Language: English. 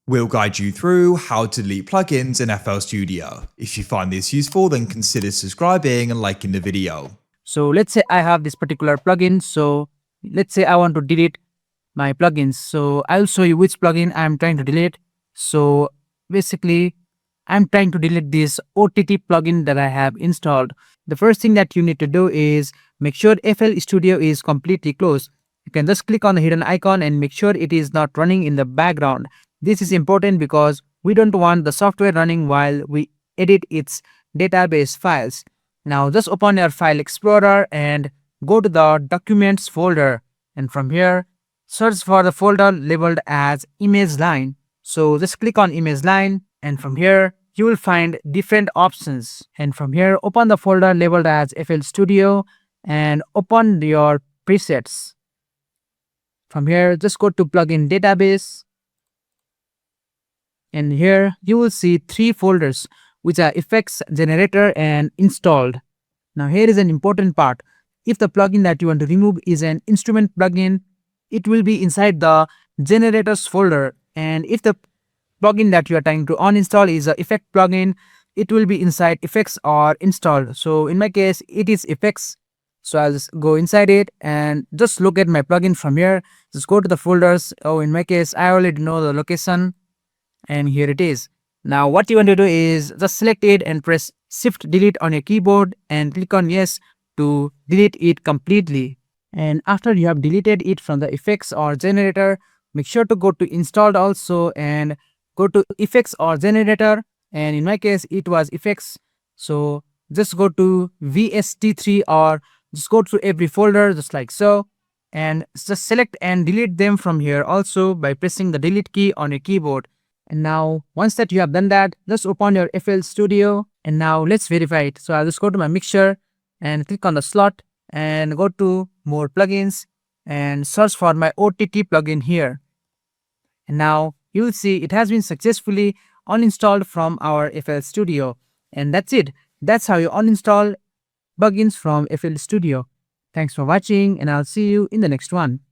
We'll guide you through how to delete plugins in FL Studio. If you find this useful, then consider subscribing and liking the video. So let's say I have this particular plugin. So let's say I want to delete my plugins. So I'll show you which plugin I'm trying to delete. So basically, I'm trying to delete this OTT plugin that I have installed. The first thing that you need to do is make sure FL Studio is completely closed. You can just click on the hidden icon and make sure it is not running in the background. This is important because we don't want the software running while we edit its database files. Now just open your file explorer and go to the documents folder, and from here search for the folder labeled as image line. So just click on image line, and from here you will find different options, and from here open the folder labeled as FL Studio and open your presets. From here just go to plugin database, and here you will see 3 folders which are effects, generator and installed. Now here is an important part. If the plugin that you want to remove is an instrument plugin, it will be inside the generators folder, and if the plugin that you are trying to uninstall is a effect plugin, it will be inside effects or installed. So in my case it is effects, so I'll just go inside it and just look at my plugin from here. Just go to the folders. Oh, in my case I already know the location, and here it is. Now what you want to do is just select it and press Shift Delete on your keyboard and click on yes to delete it completely. And after you have deleted it from the effects or generator, make sure to go to installed also and go to effects or generator, and in my case it was effects. So just go to VST3 or just go through every folder just like so, and just select and delete them from here also by pressing the delete key on your keyboard. And now once that you have done that, just open your FL Studio, and now let's verify it. So I'll just go to my mixture and click on the slot and go to more plugins and search for my OTT plugin here. And now you will see it has been successfully uninstalled from our FL Studio. And that's it. That's how you uninstall plugins from FL Studio. Thanks for watching, and I'll see you in the next one.